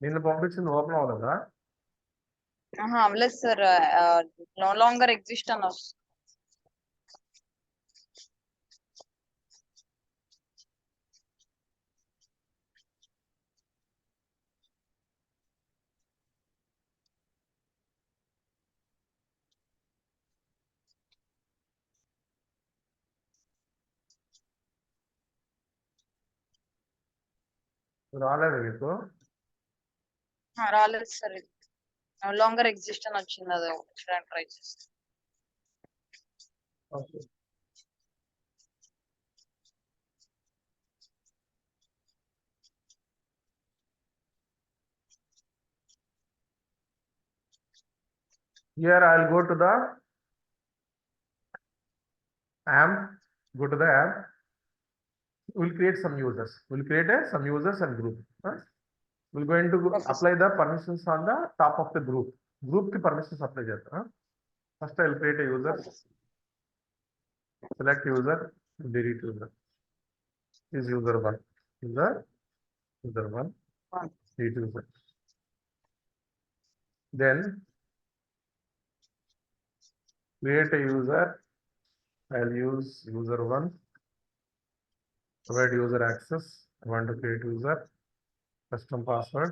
నిన్ను పంపించింది ఓపెన్ అవ్వలేదా? అవ్వలేదు సార్. నో లాంగర్ ఎగ్జిస్ట్ అని వస్తుంది. రాలేదు మీకు? రాలేదు సార్. ఇది నో లాంగర్ ఎగ్జిస్ట్ అని వచ్చింది. అది చూడడానికి ట్రై చేస్తాను. Okay. Here I'll go to the AMP. Go to the AMP. We'll create some users. We'll create some users and group. We're going to apply the permissions on the top of the group. Group ki permissions apply jata. First I'll create a user. Select user. Delete user. Is user one. User one. Delete user. Then create a user. I'll use user one. Provide user access. I want to create user. Custom password.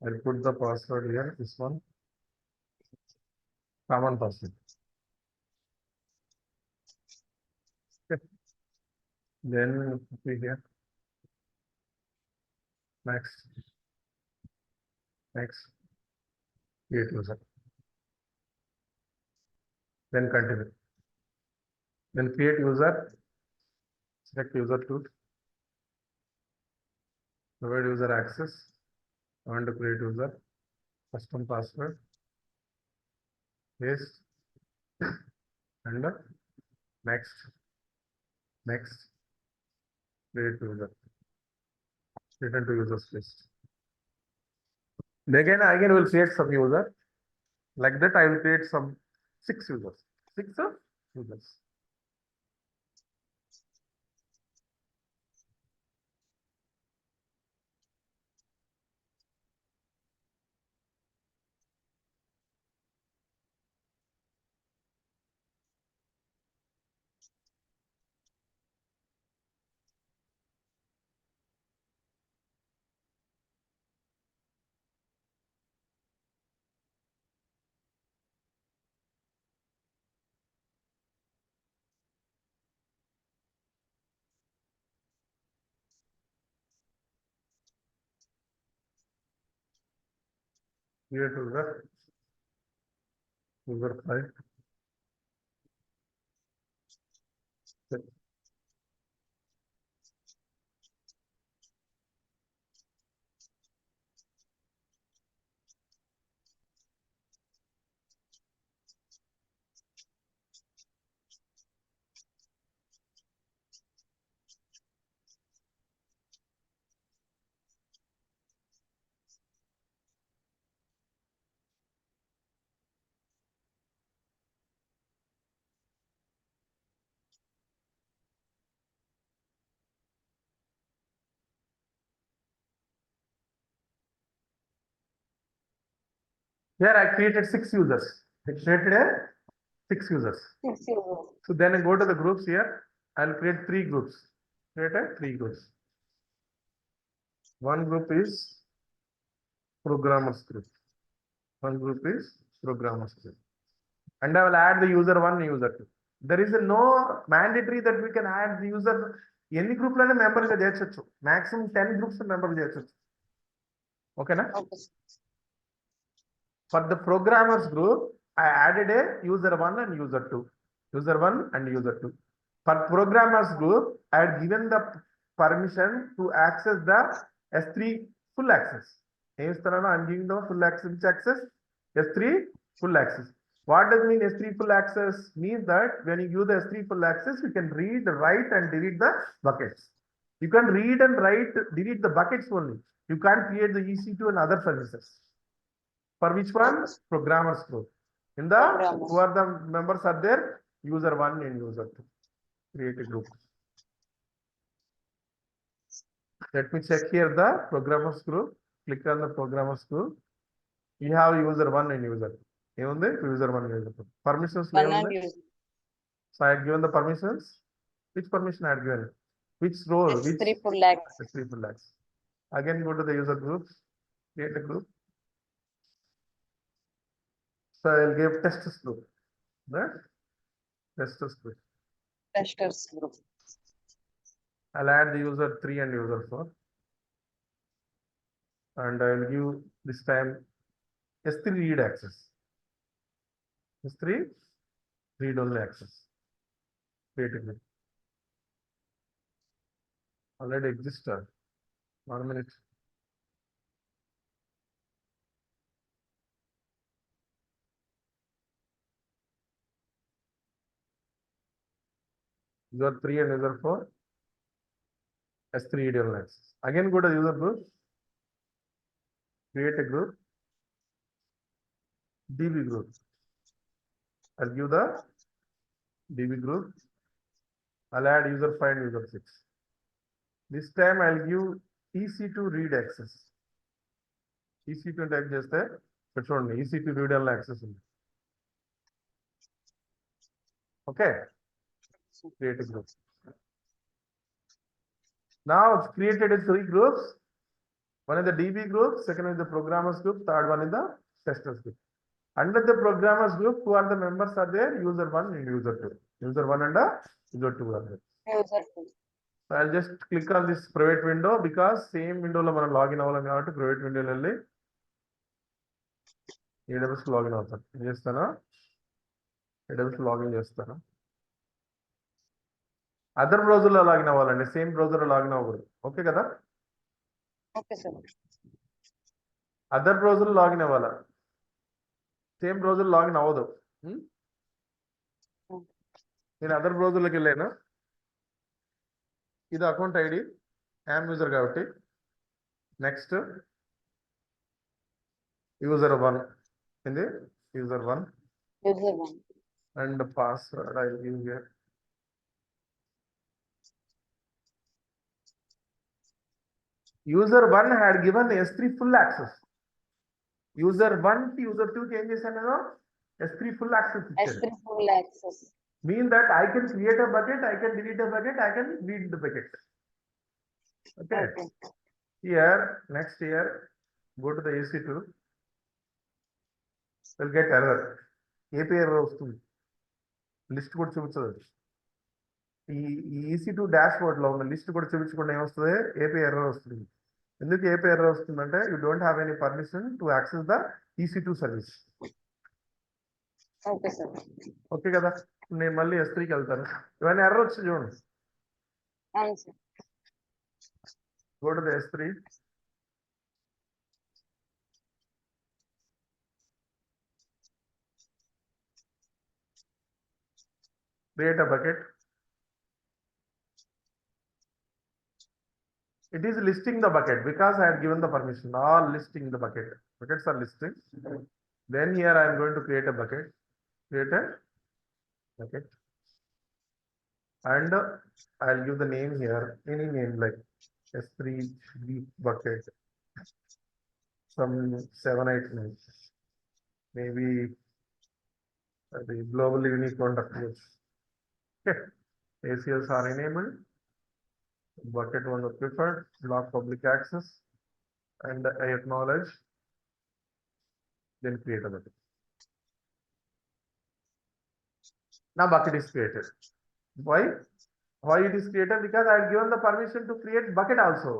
I'll put the password here. This one. Common password. Okay. Then copy here. Next. Create user. Then continue. Then create user. Select user 2. Provide user access. I want to create user. Custom password. Paste. And next. Create user. Return to user space. Again we'll create some user. Like that, I will create some 6 users. 6 users. Create user 5. Here I created 6 users. I created 6 users. So then I go to the groups here. I'll create 3 groups. Create 3 groups. One group is programmers group. One group is programmers group. And I will add the user 1 and user 2. There is no mandatory that we can add the user. Any group lane member ga cheyachu. Maximum 10 groups member cheyachu. Okay na? Okay. For the programmers group, I added a user 1 and user 2. User 1 and user 2. For programmers group, I had given the permission to access the S3 full access. I'm giving the full access. S3 full access. What does mean S3 full access? Means that when you use the S3 full access, you can read, write, and delete the buckets. You can read and write, delete the buckets only. You can't create the EC2 and other services. For which one? Programmers group. In the who are the members are there? User 1 and user 2. Create a group. Let me check here the programmers group. Click on the programmers group. You have user 1 and user 2. User 1 and user 2. Permissions. One and user. So I have given the permissions. Which permission I have given? Which role? Which S3 full access. S3 full access. Again, go to the user groups. Create a group. So I'll give testers group. Right? Testers group. Testers group. I'll add the user 3 and user 4. And I will give this time S3 read access. S3 read only access. Create a group. Already existed. 1 minute. User 3 and user 4. S3 read only access. Again, go to user group. Create a group. DB group. I'll give the DB group. I'll add user 5 and user 6. This time I'll give EC2 read access. EC2 type చేస్తే ఇక్కడ చూడండి EC2 read only access ఉంది. Okay. Create a group. Now it's created in 3 groups. One is the DB group, second is the programmers group, third one is the testers group. Under the programmers group, who are the members are there? User 1 and user 2. User 1 and user 2 are there. User 2. So I'll just click on this private window because same window lo మనం login అవ్వాలని కాబట్టి private విండోలో వెళ్ళి AWS login అవుతాను. ఏం చేస్తాను? AWS login చేస్తాను. Other బ్రౌజర్లో లాగిన్ అవ్వాలండి, సేమ్ బ్రౌజర్లో లాగిన్ అవ్వకూడదు. ఓకే కదా? Okay sir. అదర్ బ్రౌజర్లో లాగిన్ అవ్వాలా, సేమ్ బ్రౌజర్ లాగిన్ అవ్వదు. నేను అదర్ బ్రౌజర్లోకి వెళ్ళాను. ఇది అకౌంట్ ఐడి యామ్ యూజర్ కాబట్టి నెక్స్ట్ యూజర్ 1 ఇది user 1 and password I give here. User 1 had given S3 full access. User 1 to user 2 changes and S3 full access. S3 full access. Mean that I can create a bucket, I can delete a bucket, I can read the bucket. Okay. Here, next here, go to the EC2. We'll get error. API error వస్తుంది. List కూడా చూపించదు. ఈ EC2 dash board లో ఉన్న list కూడా చూపించకుండా ఏమొస్తుంది? API error వస్తుంది. ఎందుకు API ఎర్రర్ వస్తుందంటే you don't have any permission to access the EC2 service. Okay sir. Okay కదా? నేను మళ్ళీ S3కి వెళ్తాను. ఇవన్నీ ఎర్రర్ వచ్చి చూడండి. అవును sir. Go to the S3. Create a bucket. It is listing the bucket because I had given the permission. All listing the bucket. Buckets are listing. Then here I am going to create a bucket. Create a bucket. And I'll give the name here. Any name like S3 deep bucket. Some 7, 8 names. Maybe the global unique contact. Okay. ACLs are enabled. Bucket one was preferred, block public access, and I acknowledge, then create a bucket. Now bucket is created. Why? Why it is created? Because I have given the permission to create bucket also.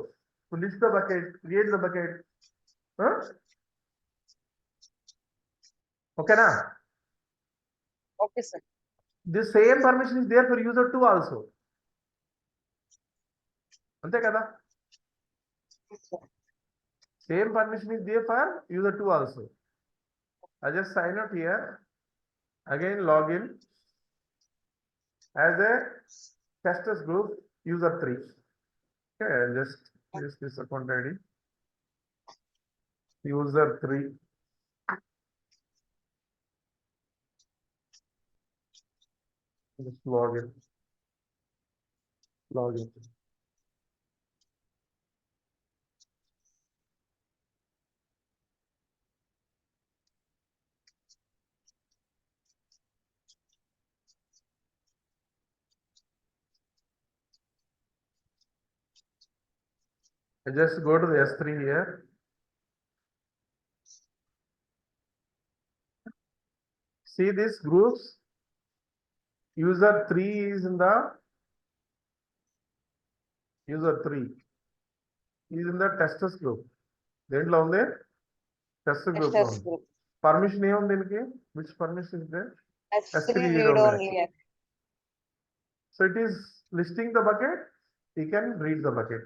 To list the bucket, create the bucket. Huh? Okay, na? Okay, sir. This same permission is there for user 2 also. అంతే కదా? Same permission is there for user 2 also. I just sign up here. Again, log in as a testers group user 3. Okay, I'll just use this account ID. User 3. Just log in. Log in. I just go to the S3 here. See these groups. User 3 is in the user 3 is in the testers group. దేంట్లో ఉంది tester group లో Testers ఉంది. group. Permission ఏముంది దీనికి? Which permission is there? S3 read read only. only. So it is listing the bucket. He can read the bucket.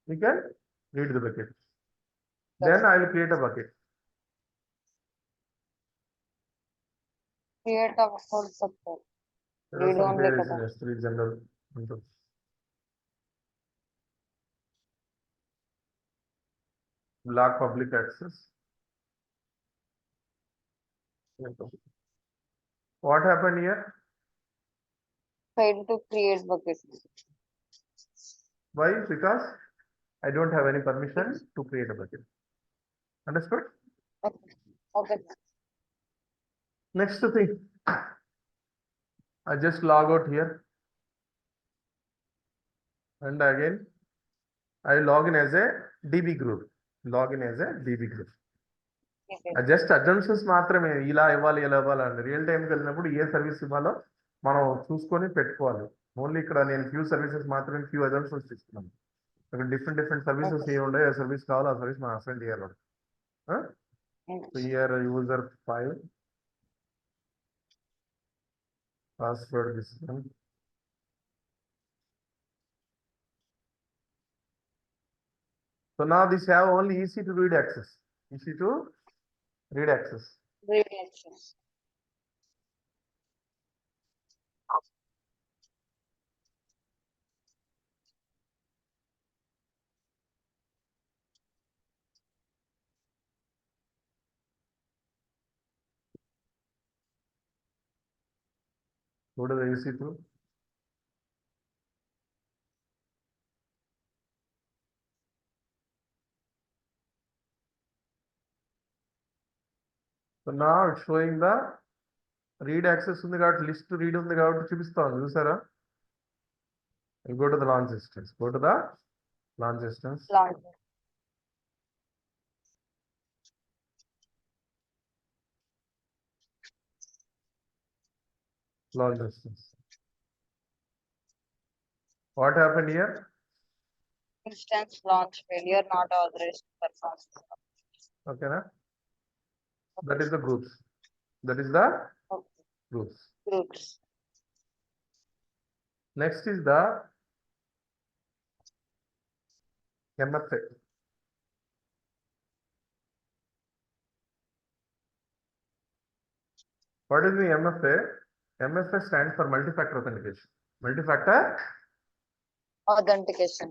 He can read the bucket. Then I will create a bucket. Create a whole subset. There are Read some only pair is కదా. in S3 general. Block public access. What happened here? Failed to create bucket. Why? Because I don't have any permission to create a bucket. Understood? Okay. Okay. Next thing. I just log out here. And again, I log in as a DB group. Log in as a DB group. Just assumptions మాత్రమే, ఇలా ఇవ్వాలి ఇలా ఇవ్వాలని. Real టైంకి వెళ్ళినప్పుడు ఏ service ఇవ్వాలో మనం చూసుకొని పెట్టుకోవాలి. ఓన్లీ ఇక్కడ నేను ఫ్యూ సర్వీసెస్ మాత్రమే ఫ్యూ అజంప్షన్స్ తీసుకున్నాను. ఇక్కడ డిఫరెంట్ సర్వీసెస్ ఏ ఉండే, ఏ సర్వీస్ కావాలో ఆ సర్వీస్ మనం అసైన్ చేయాలి. So here user 5 password this one. So now this have only easy to read access. Easy to read access. Read access. Go to the EC2. So now it's showing the read access ఉంది కాబట్టి list read ఉంది కాబట్టి చూపిస్తాను, చూసారా? Go to the launch instance. Go to the launch instance. Launch. Launch instance. What happened here? Instance launch failure, not authorized to perform. Okay, na? That is the groups. That is the Okay. groups. Groups. Next is the MFA. What is the MFA? MFA stands for multi-factor authentication. Multi-factor. Authentication.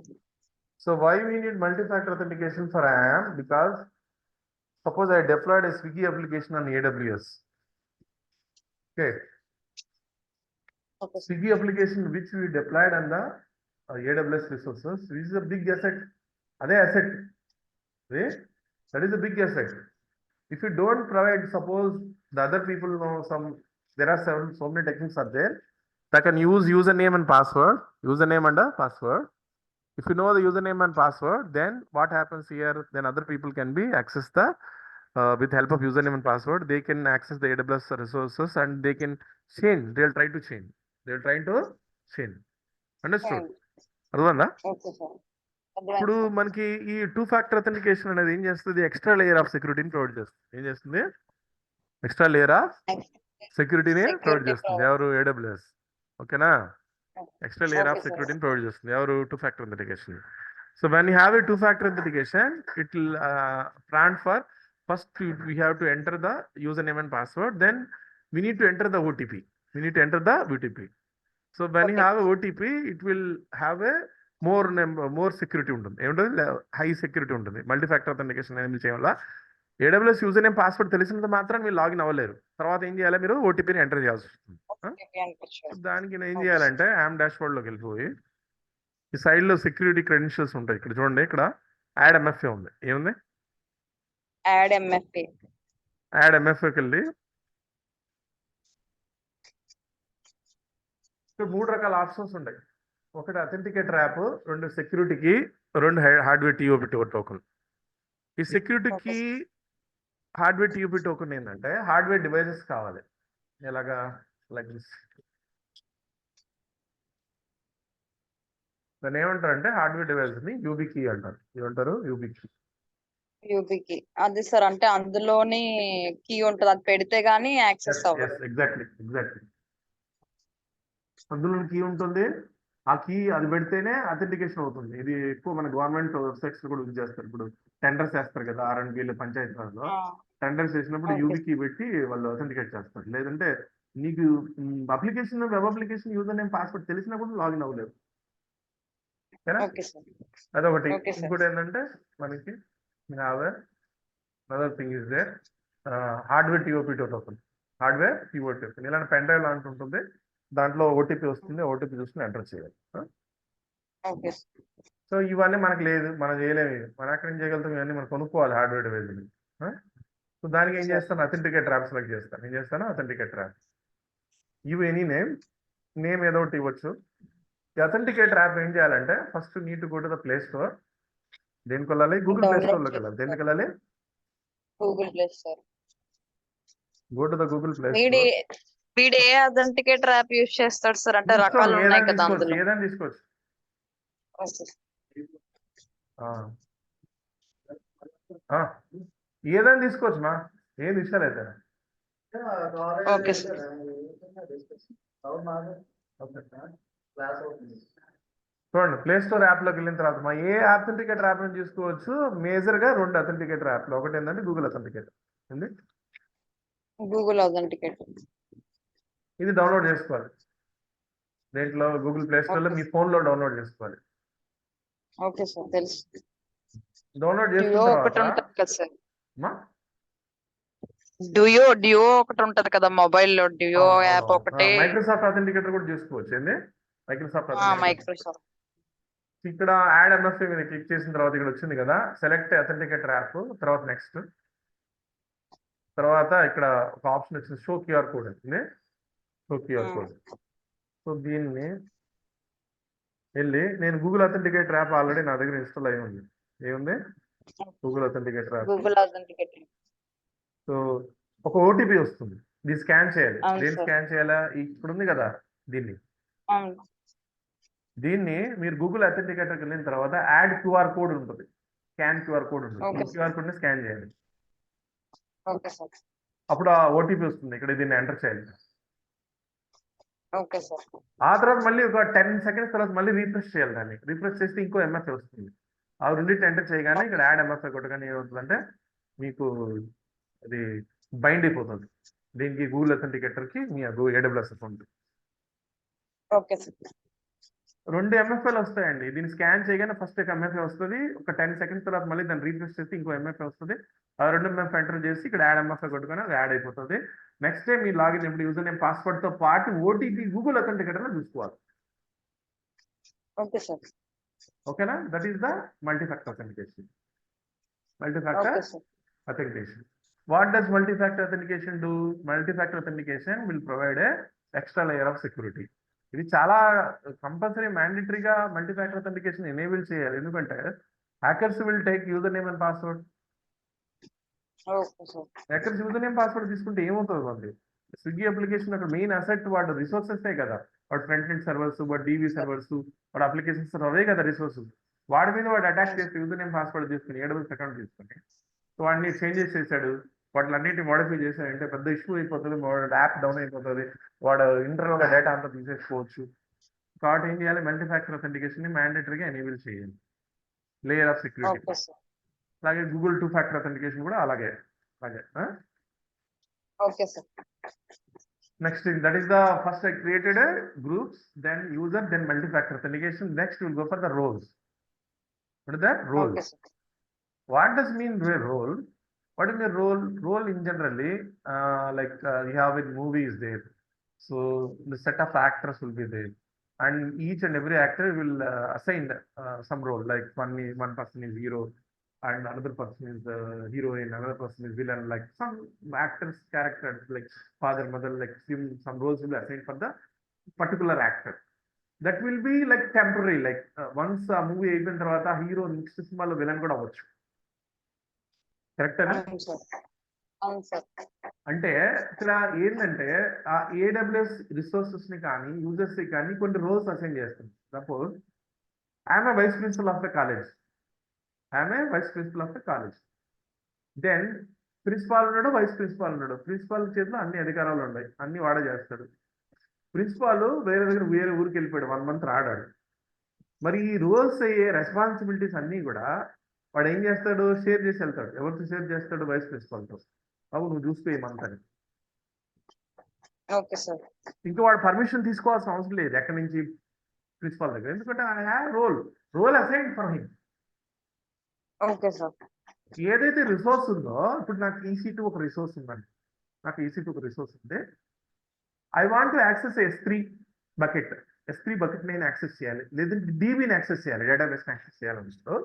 So why we need multi-factor authentication for IAM? Because suppose I deployed a Swiggy application on AWS. Okay. Okay. Swiggy application which we deployed on the AWS resources, which is a big asset. Other asset. Right? That is a big asset. If you don't provide, suppose the other people know there are so many techniques are there that can use username and password, username and a password. If you know the username and password, then what happens here? Then other people can be access the with help of username and password. They can access the AWS resources and they can change. They'll try to change. They'll try to change. Understood? అర్థమైందా? Okay, sir. ఇప్పుడు మనకి ఈ 2-factor authentication అనేది ఏం చేస్తుంది? Extra layer of సెక్యూరిటీని provide చేస్తుంది. ఏం చేస్తుంది? ఎక్స్ట్రా లేయర్ ఆఫ్ సెక్యూరిటీని ప్రొవైడ్ చేస్తుంది. ఎవరు? AWS. ఓకేనా? Extra layer of security provided చేస్తుంది. ఎవరు? 2-factor authentication. So when you have a 2-factor authentication, it will prompt for first we have to enter the username and password. Then we need to enter the OTP. We need to enter the OTP. So when you have a OTP, it will have a more security ఉంటుంది. ఏముంటుంది? High security ఉంటుంది. Multi-factor authentication అనేది చేయాలా? AWS user password తెలిసినంత మాత్రం మీరు login అవ్వలేరు. తర్వాత ఏం చేయాలి? మీరు ఓటీపీని ఎంటర్ చేయాల్సి వస్తుంది. దానికి ఏం చేయాలంటే యామ్ డాష్బోర్డ్ లోకి వెళ్ళిపోయి ఈ సైడ్ లో సెక్యూరిటీ క్రెడెన్షియల్స్ ఉంటాయి. ఇక్కడ చూడండి, ఇక్కడ యాడ్ MFA ఉంది. ఏముంది? Add MFA. యాడ్ MFAకి వెళ్ళి ఇక్కడ 3 రకాల ఆప్షన్స్ ఉంటాయి. ఒకటి అథెంటికేటర్ యాప్, రెండు సెక్యూరిటీకి, రెండు హార్డ్వేర్ టీఓపి టోకెన్. ఈ సెక్యూరిటీకి హార్డ్వేర్ టీఓపి టోకెన్ ఏంటంటే హార్డ్వేర్ డివైసెస్ కావాలి. ఎలాగా లైక్ దిస్. దాన్ని ఏమంటారంటే హార్డ్వేర్ డివైస్ ని యూబీ కీ అంటారు. ఏమంటారు? UB key. యూబీకి అది సార్, అంటే అందులోని కీ ఉంటది, అది పెడితే గానీ యాక్సెస్ అవ్వదు. ఎగ్జాక్ట్లీ. అందులో కీ ఉంటుంది. ఆ కీ అది పెడితేనే అథెంటికేషన్ అవుతుంది. ఇది ఎక్కువ మన గవర్నమెంట్ వెబ్సైట్స్ కూడా యూజ్ చేస్తారు. ఇప్పుడు టెండర్స్ వేస్తారు కదా, ఆర్ఎండ్బిలో పంచాయతీరాజ్లో టెండర్స్ వేసినప్పుడు Okay. యూబీ కీ పెట్టి వాళ్ళు అథెంటికేట్ చేస్తారు. లేదంటే నీకు application, web application user name password తెలిసినా కూడా లాగిన్ అవ్వలేదు. Okay sir. అదొకటి. Okay, sir. ఇంకోటి ఏంటంటే మనకి another thing is there, hardware TOP token. Hardware TOP token ఇలాంటి పెన్ డ్రైవ్ లాంటి ఉంటుంది. దాంట్లో ఓటీపీ వస్తుంది. ఓటీపీ చూసుకుని ఎంటర్ చేయాలి. ఓకే. సో ఇవన్నీ మనకు లేదు, మనం చేయలేము. మనం ఎక్కడి నుంచి చేయగలుగుతాం? ఇవన్నీ మనం కొనుక్కోవాలి హార్డ్వేర్ డివైస్. సో దానికి ఏం చేస్తాను? అథెంటికేట్ యాప్ సెలెక్ట్ చేస్తాను. ఏం చేస్తాను? Authenticate app. ఇవి ఎనీ నేమ్ ఏదో ఒకటి ఇవ్వచ్చు. ఈ అథెంటికేటర్ యాప్ ఏం చేయాలంటే first neat go to the play store. దేనికి వెళ్ళాలి? గూగుల్ ప్లే స్టోర్ లోకి వెళ్ళాలి. దేనికి వెళ్ళాలి? Google play store. Go to the Google play వీడి స్టోర్. వీడు ఏ అథెంటికేటర్ యాప్ యూజ్ చేస్తాడు సార్? అంటే రకాలు ఉన్నాయి కదా అందులో. ఏదైనా తీసుకోవచ్చు. ఏదైనా తీసుకోవచ్చు మా, ఏది ఇష్టలేదు. Okay sir. చూడండి, ప్లే స్టోర్ యాప్ లోకి వెళ్ళిన తర్వాత మా ఏ అథెంటికేటర్ యాప్ నుంచి తీసుకోవచ్చు. మేజర్ గా రెండు అథెంటికేటర్ యాప్ లో, ఒకటి ఏంటంటే గూగుల్ అథెంటికేటర్ ఉంది. గూగుల్ అథెంటికేటర్ ఇది డౌన్లోడ్ చేసుకోవాలి. దేంట్లో? గూగుల్ ప్లే స్టోర్ లో మీ ఫోన్ లో డౌన్లోడ్ చేసుకోవాలి. ఓకే సార్, తెలుసు. డౌన్లోడ్ డ్యూయో ఒకటి చేసుకున్న ఉంటది కదా సార్. తర్వాత డ్యూయో ఒకటి ఉంటది కదా మొబైల్ లో, డ్యూయో యాప్ ఒకటి. మైక్రోసాఫ్ట్ అథెంటికేటర్ కూడా చేసుకోవచ్చు. ఏంది? Microsoft Microsoft. ఇక్కడ యాడ్ ఎంఎఫ్ఏ మీద క్లిక్ చేసిన తర్వాత ఇక్కడ వచ్చింది కదా, సెలెక్ట్ అథెంటికేటర్ యాప్. తర్వాత నెక్స్ట్, తర్వాత ఇక్కడ ఒక ఆప్షన్ వచ్చింది, షో క్యూఆర్ కోడ్ వచ్చింది. Show QR code. సో దీన్ని వెళ్ళి, నేను గూగుల్ అథెంటికేటర్ యాప్ ఆల్రెడీ నా దగ్గర ఇన్స్టాల్ అయి ఉంది. ఏముంది? Google authenticator app. Google authenticator. So ఒక ఓటీపీ వస్తుంది. దీన్ని స్కాన్ చేయాలి. అవును దేన్ని సార్. స్కాన్ చేయాలా? ఇక్కడ ఉంది కదా దీన్ని మీరు గూగుల్ అథెంటికేటర్కి వెళ్ళిన తర్వాత యాడ్ క్యూఆర్ కోడ్ ఉంటుంది, స్కాన్ క్యూఆర్ కోడ్ ఉంటుంది. Okay, ఈ క్యూఆర్ కోడ్ ని స్కాన్ చేయాలి. Okay sir. అప్పుడు ఆ ఓటీపీ వస్తుంది. ఇక్కడ దీన్ని ఎంటర్ చేయాలి. Okay sir. ఆ తర్వాత మళ్ళీ ఒక 10 సెకండ్స్ తర్వాత మళ్ళీ రీఫ్రెష్ చేయాలి. దాన్ని రీఫ్రెష్ చేస్తే ఇంకో ఎంఎఫ్ఏ వస్తుంది. ఆ రెండింటిని ఎంటర్ చేయగానే ఇక్కడ యాడ్ ఎంఎఫ్ఏ కొట్టగానే ఏమవుతుందంటే మీకు అది బైండ్ అయిపోతుంది దీనికి, గూగుల్ అథెంటికేటర్ కి మీ AWS అకౌంట్. Okay sir. రెండు ఎంఎఫ్ఏలు వస్తాయండి. దీన్ని స్కాన్ చేయగానే ఫస్ట్ ఒక ఎంఎఫ్ఏ వస్తుంది. ఒక 10 సెకండ్స్ తర్వాత మళ్ళీ దాన్ని రీఫ్రెష్ చేస్తే ఇంకో ఎంఎఫ్ఏ వస్తుంది. ఆ రెండు ఎంఎఫ్ఏ ఎంటర్ చేసి ఇక్కడ యాడ్ ఎంఎఫ్ఏ కొట్టుకొని అది యాడ్ అయిపోతుంది. నెక్స్ట్ టైం మీ లాగిన్ ఎప్పుడు యూజర్ నేమ్ పాస్వర్డ్ తో పాటు ఓటీపీ గూగుల్ అథెంటికేటర్ లో చూసుకోవాలి. Okay sir. ఓకేనా? That is the multifactor authentication. Multi-factor authentication. What does multi-factor authentication do? Multi-factor authentication will provide a extra layer of security. ఇది చాలా compulsory మ్యాండేటరీగా మల్టీఫాక్టర్ authentication enable చేయాలి. ఎందుకంటే hackers will take user name and password. Hackers user name password తీసుకుంటే ఏమవుతుంది? మనకి Swiggy application అక్కడ main asset వాడు resources కదా, వాడు ఫ్రంట్ ఎండ్ సర్వర్స్, వాడు డీవీ సర్వర్స్, వాడు అప్లికేషన్స్ అవే కదా రిసోర్సెస్. వాడి మీద వాడు అటాక్ చేసి యూజర్ నేమ్ పాస్వర్డ్ తీసుకుని AWS అకౌంట్ తీసుకుని సో వాడిని చేంజెస్ చేశాడు, వాటిని అన్నింటి మోడిఫై చేశాడంటే పెద్ద ఇష్యూ అయిపోతుంది. వాడు యాప్ డౌన్ అయిపోతుంది, వాడు ఇంటర్నల్ గా డేటా అంతా తీసేసుకోవచ్చు. కాబట్టి ఏం చేయాలి? మల్టీఫాక్టర్ అథెంటికేషన్ ని మ్యాండేటరీగా ఎనేబుల్ చేయాలి, లేయర్ ఆఫ్ సెక్యూరిటీ. అలాగే గూగుల్ 2 ఫ్యాక్టర్ అథెంటికేషన్ కూడా అలాగే. Okay sir. Next thing, that is the first I created a groups, then user, then multi-factor authentication. Next we'll go for the roles. What is that? Role. Okay, sir. What does mean role? What is the role? Role in generally, you have in movies there. So the set of actors will be there, and each and every actor will assign some role. Like one person is hero, and another person is the heroine, another person is villain. Like some actors' characters, like father, mother, like some roles will be assigned for the particular actor. That will be like temporary, like once ఆ movie అయిపోయిన తర్వాత hero next సినిమాలో villain కూడా అవ్వచ్చు. కరెక్టేనా? అవును sir. అవును sir. అంటే ఇక్కడ ఏంటంటే ఆ ఏడబ్ల్యూఎస్ రిసోర్సెస్ ని కానీ యూజర్స్ ని కానీ కొన్ని రోల్స్ అసైన్ చేస్తుంది. Suppose I'm a vice principal of the college, I'm a vice principal of the college. Then principal ఉన్నాడు, వైస్ ప్రిన్సిపాల్ ఉన్నాడు. ప్రిన్సిపాల్ చేతిలో అన్ని అధికారాలు ఉన్నాయి, అన్ని వాడే చేస్తాడు. ప్రిన్సిపాల్ వేరే ఊరికి వెళ్ళిపోయాడు, 1 month రాడాడు. మరి ఈ రోల్స్ అయ్యే రెస్పాన్సిబిలిటీస్ అన్నీ కూడా వాడు ఏం చేస్తాడు, షేర్ చేసి వెళ్తాడు. ఎవరితో షేర్ చేస్తాడు? వైస్ ప్రిన్సిపాల్తో. అవు నువ్వు చూసుకోమంతని. Okay sir. ఇంకా వాడు పర్మిషన్ తీసుకోవాల్సిన అవసరం లేదు ఎక్కడి నుంచి, ప్రిన్సిపాల్ దగ్గర. ఎందుకంటే I have role assign for him. Okay sir. ఏదైతే రిసోర్స్ ఉందో, ఇప్పుడు నాకు EC2 ఒక రిసోర్స్ ఉందండి, నాకు EC2 ఒక రిసోర్స్ ఉంది. I want to access S3 bucket నేను యాక్సెస్ చేయాలి, లేదంటే DBని యాక్సెస్ చేయాలి, డేటాబేస్ని యాక్సెస్ చేయాలనుకో.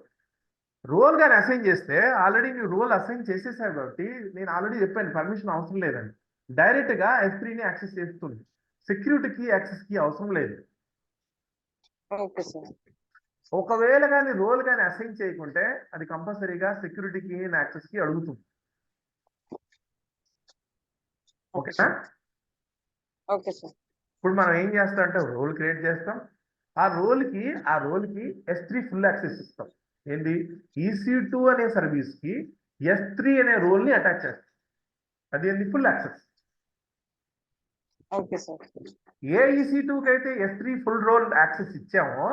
రోల్ కానీ అసైన్ చేస్తే ఆల్రెడీ నువ్వు రోల్ అసైన్ చేసేసావు కాబట్టి నేను ఆల్రెడీ చెప్పాను పర్మిషన్ అవసరం లేదని. డైరెక్ట్ గా S3ని యాక్సెస్ చేస్తుంది, సెక్యూరిటీకి యాక్సెస్ కి అవసరం లేదు. Okay sir. ఒకవేళ కానీ రోల్ కానీ అసైన్ చేయకుంటే అది కంపల్సరీగా సెక్యూరిటీకి యాక్సెస్ కి అడుగుతుంది. ఓకేనా? Okay sir. ఇప్పుడు మనం ఏం చేస్తాం అంటే రోల్ క్రియేట్ చేస్తాం, ఆ రోల్కి S3 ఫుల్ యాక్సెస్ ఇస్తాం. ఏంటి? EC2 అనే సర్వీస్ కి S3 అనే రోల్ ని అటాచ్ చేస్తాం. అది ఏంటి? Full access. Okay sir. ఏ EC2కి అయితే S3 ఫుల్ రోల్ యాక్సెస్ ఇచ్చామో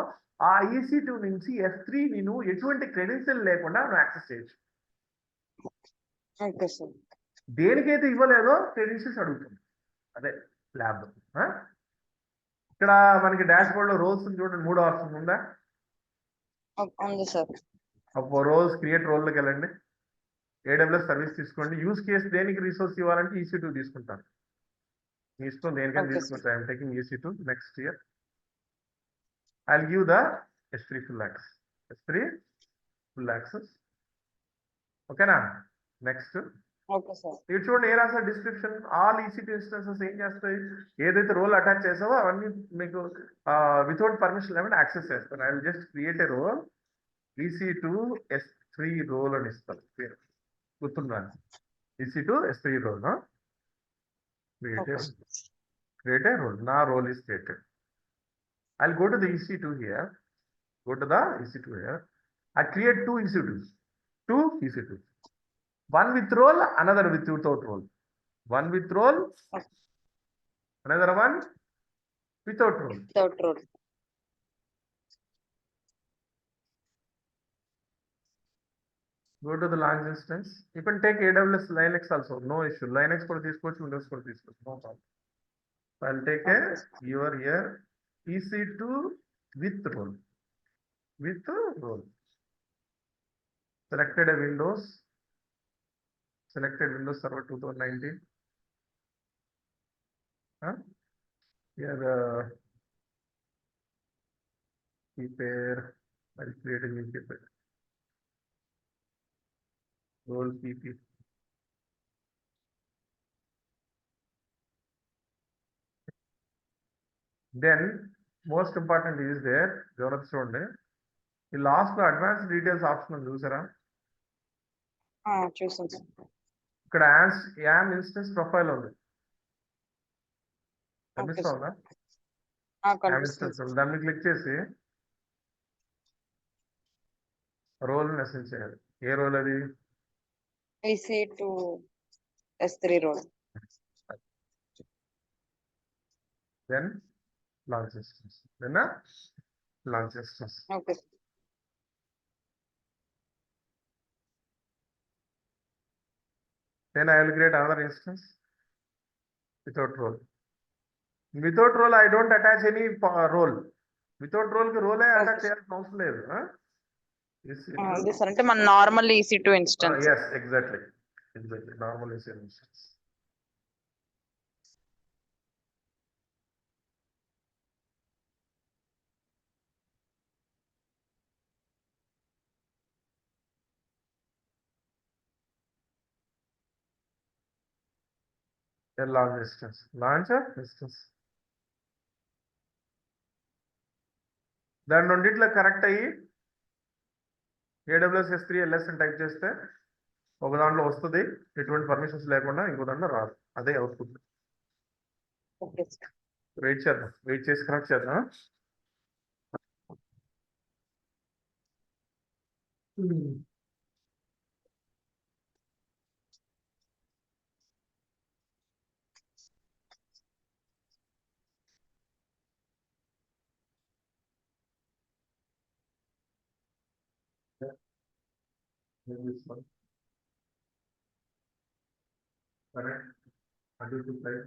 ఆ EC2 నుంచి S3 నేను ఎటువంటి క్రెడెన్షియల్ లేకుండా నువ్వు యాక్సెస్ చేయొచ్చు. Okay sir. దేనికైతే ఇవ్వలేదో క్రెడెన్షియల్స్ అడుగుతుంది. అదే ల్యాబ్. ఇక్కడ మనకి డాష్ బోర్డ్ లో రోల్స్ చూడండి, 3 ఆప్షన్ ఉందా? ఉంది సార్. రోల్స్ క్రియేట్ రోల్లోకి వెళ్ళండి, AWS సర్వీస్ తీసుకోండి. యూస్ కేస్ దేనికి రిసోర్స్ ఇవ్వాలంటే EC2 తీసుకుంటాను. మీ ఇష్టం దేనికైనా తీసుకోవచ్చు. I'm taking EC2. Next year I'll give the S3 full access. S3 full access. ఓకేనా? Next okay sir. ఇటు చూడండి, ఏ రాసా డిస్క్రిప్షన్. ఆల్ EC2 ఇన్స్టెన్సెస్ ఏం చేస్తాయి, ఏదైతే రోల్ అటాచ్ చేసావో అవన్నీ మీకు వితౌట్ పర్మిషన్ లేకుండా యాక్సెస్ చేస్తాను. I will just create a role, EC2 S3 role అని ఇస్తాను పేరు, గుర్తున్నాను. EC2 S3 role. create a role. Now role is created. I'll go to the EC2 here. Go to the EC2 here. I create 2 EC2s. 2 EC2s. One with role, another without role. One with role, another one without role. Without role. Go to the launch instance. You can take AWS Linux also. No issue. Linux for this course, Windows for this course. No problem. So I'll take your here EC2 with role. With role. Selected a Windows. Selected Windows Server 2019. Here prepare. I'll create a new pair. Role PP. Then most important is there. The last advanced details option చూసారా? చూసాను sir. ఇక్కడ YAML instance profile ఉంది, కనిపిస్తుందా? దాన్ని click చేసి role assign చేయాలి. ఏ role అది? EC2 S3 role. Then launch instance. Then launch instance. Okay. Then I will create another instance without role. Without role, I don't attach any role. Without role ki role attach చేయాల్సిన అవసరం లేదు. అదే sir, అంటే మన normal EC2 instance. Yes, exactly. Normal EC2 instance. Then launch instance. Launch instance. దాని రెండిట్లో correct అయ్యి AWS S3 LS అని టైప్ చేస్తే ఒక దాంట్లో వస్తుంది, ఎటువంటి పర్మిషన్స్ లేకుండా, ఇంకో దాంట్లో రాదు. అదే అవుట్పుట్. Okay sir. వెయిట్ చేద్దాం, వెయిట్ చేసి కరెక్ట్ చేద్దాం. కరెక్ట్. అటు టు సైడ్.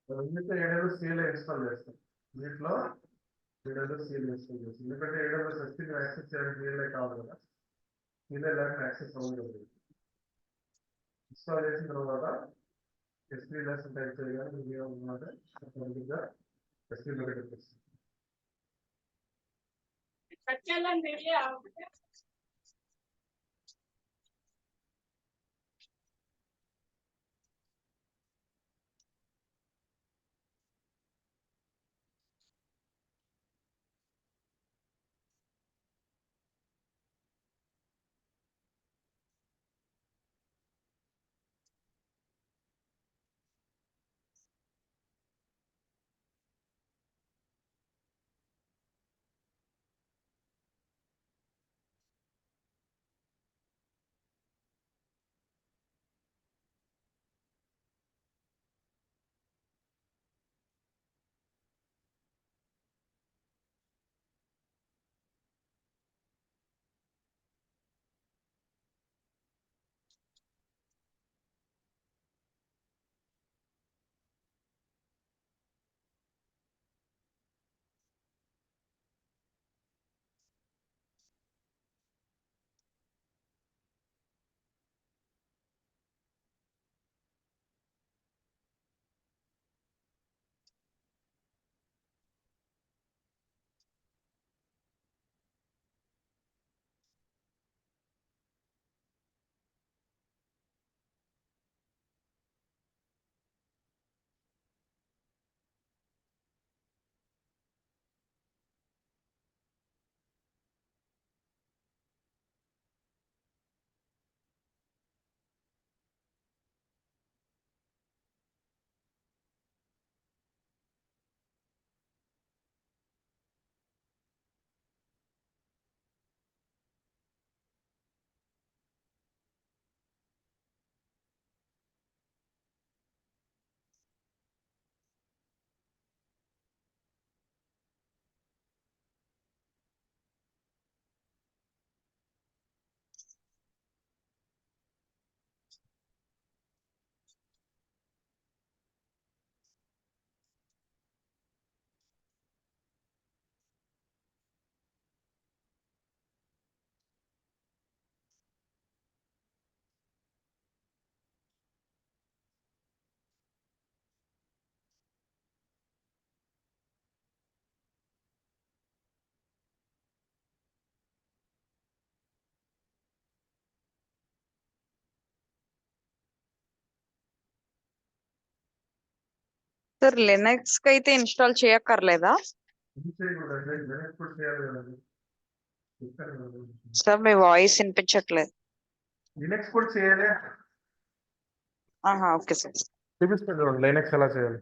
రెండింటిలో AWS CLI ఇన్స్టాల్ చేస్తాం. వీటిలో AWS CLI ఇన్స్టాల్ చేస్తాం. ఎందుకంటే AWS S3 యాక్సెస్ చేయడానికి CLI కావాలి కదా, CLI లేకుండా యాక్సెస్ అవ్వదు. ఇన్స్టాల్ చేసిన తర్వాత S3 లెసన్ టైప్ చేయగానే మీకు ఏమవుతుందంటే ఆటోమేటిక్గా S3 లోకి వచ్చేస్తుంది. సార్ లినక్స్ కి అయితే ఇన్స్టాల్ చేయక్కర్లేదా? సార్ మీ వాయిస్ వినిపించట్లేదు. లినక్స్ కూడా చేయాలి. ఆహా, ఓకే సార్. చూపిస్తాను చూడండి లైనక్స్ ఎలా చేయాలి.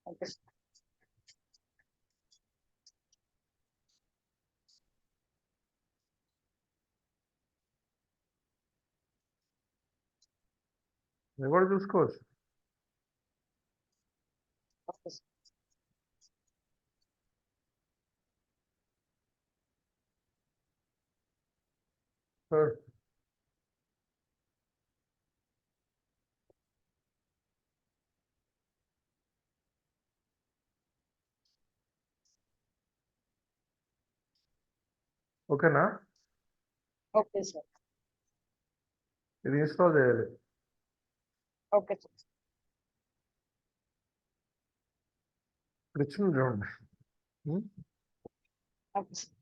Okay sir. మీరు కూడా చూసుకోవచ్చు. Okay sir. ఓకేనా? Okay sir. ఇది ఇన్స్టాల్ చేయాలి. Okay sir. ఇప్పుడు ఇచ్చింది చూడండి. Okay sir.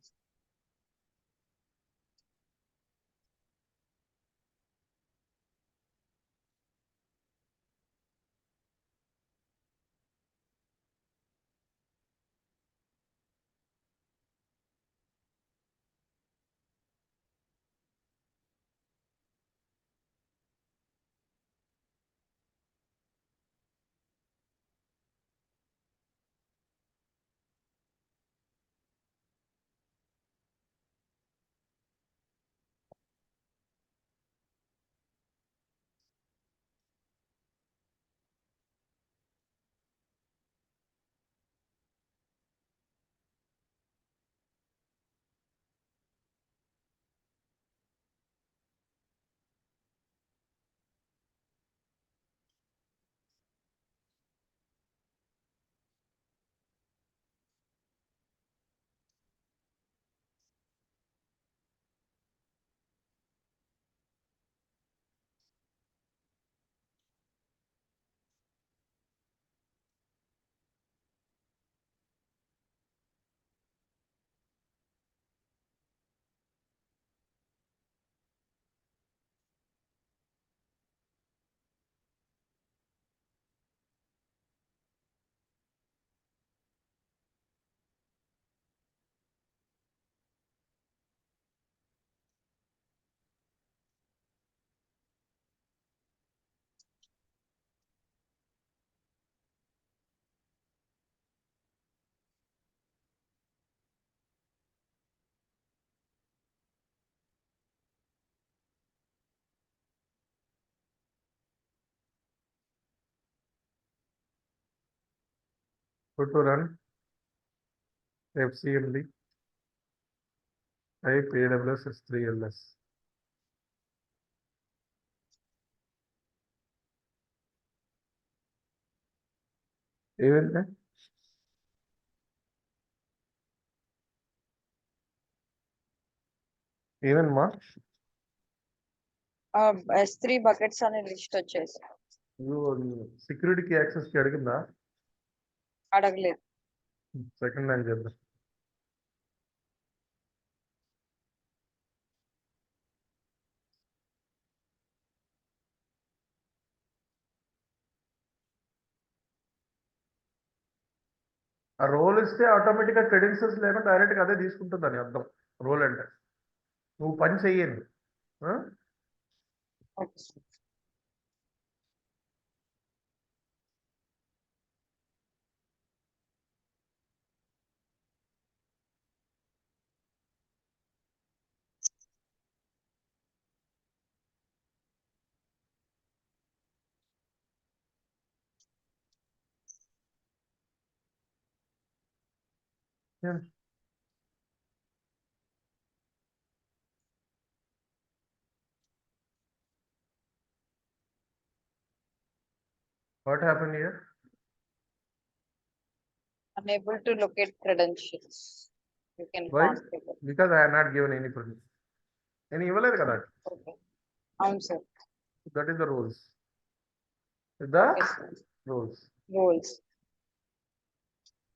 Go to run fcmd type aws s3ls. ఏమైంది? ఏమేనమ్మా? S3 బకెట్స్ అనే లిస్ట్ వచ్చేసి. సెక్యూరిటీకి యాక్సెస్ కి అడిగిందా? అడగలేదు. సెకండ్ లైన్ చేద్దాం. ఆ రోల్ ఇస్తే ఆటోమేటిక్ గా క్రెడెన్షియల్స్ లేకుండా డైరెక్ట్ గా అదే తీసుకుంటుందని అర్థం. రోల్ అంటే నువ్వు పని చెయ్యండి. Okay sir. What happen here? Unable to locate credentials. You can Why? configure. Because I am not given any permission. నేను ఇవ్వలేదు కదా. Okay. అవును sir. That is the rules. The Okay, sir. rules. Rules.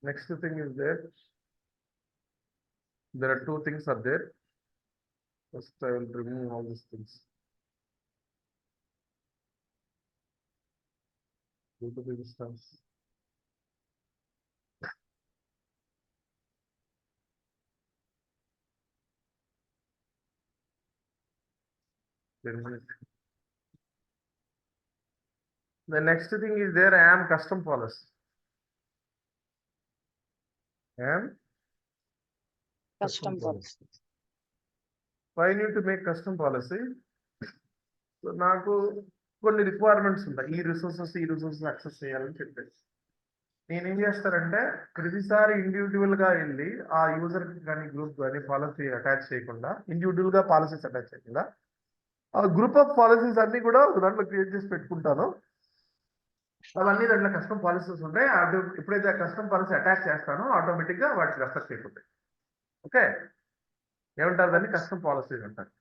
Next thing is there. There are two things are there. First, I will remove all these things. Due to the distance. Wait a minute. The next thing is there, I am custom policy. Am కష్టం policy. Why need to make custom policy? So నాకు కొన్ని requirements ఉంటాయి, ఈ resources access చేయాలని చెప్పేసి నేనేం చేస్తానంటే ప్రతిసారి ఇండివిజువల్ గా వెళ్ళి ఆ యూజర్ కానీ గ్రూప్ కానీ పాలసీ అటాచ్ చేయకుండా, ఇండివిజువల్ గా పాలసీస్ అటాచ్ చేయకుండా ఆ గ్రూప్ ఆఫ్ పాలసీస్ అన్ని కూడా ఒక దాంట్లో క్రియేట్ చేసి పెట్టుకుంటాను. అవన్నీ దాంట్లో కస్టమ్ పాలసీస్ ఉంటాయి. అది ఎప్పుడైతే ఆ కస్టమ్ పాలసీ అటాచ్ చేస్తానో ఆటోమేటిక్ గా వాటికి రెఫర్ అయిపోతాయి. ఓకే, ఏమంటారు దాన్ని? కస్టమ్ పాలసీస్ అంటారు.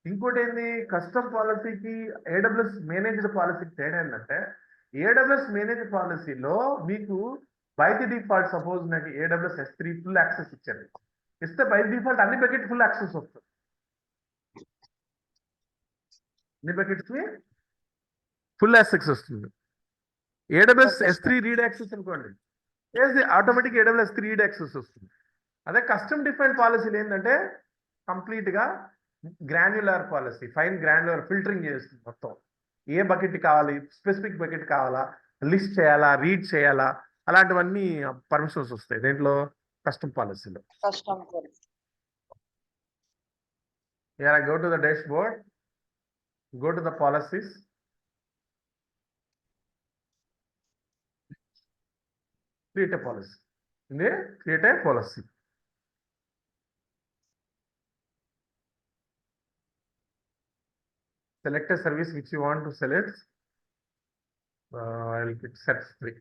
ఇంకోటి ఏంది, కస్టమ్ పాలసీకి ఏడబ్ల్యూఎస్ మేనేజ్డ్ పాలసీకి తేడా ఏంటంటే, ఏడబ్ల్యూఎస్ మేనేజ్డ్ పాలసీలో మీకు బై ది డిఫాల్ట్ సపోజ్ నాకు ఏడబ్ల్యూఎస్ S3 ఫుల్ యాక్సెస్ ఇచ్చారు, ఇస్తే బై డిఫాల్ట్ అన్ని బకెట్ ఫుల్ యాక్సెస్ వస్తుంది. అన్ని బకెట్స్ కి ఫుల్ యాక్సెస్ వస్తుంది. ఏడబ్ల్యూఎస్ S3 రీడ్ యాక్సెస్ అనుకోండి, automatic AWS S3 read access వస్తుంది. అదే కస్టమ్ డిఫైన్డ్ పాలసీలు ఏంటంటే కంప్లీట్ గా granular policy, fine granular filtering చేస్తుంది మొత్తం. ఏ బకెట్ కావాలి, స్పెసిఫిక్ బకెట్ కావాలా, లిస్ట్ చేయాలా, రీడ్ చేయాలా, అలాంటివన్నీ పర్మిషన్స్ వస్తాయి దేంట్లో, కస్టమ్ పాలసీలో. కష్టం go to the dash board, go to the policies, create a policy. Create a policy. Select a service which you want to select. I'll pick set 3.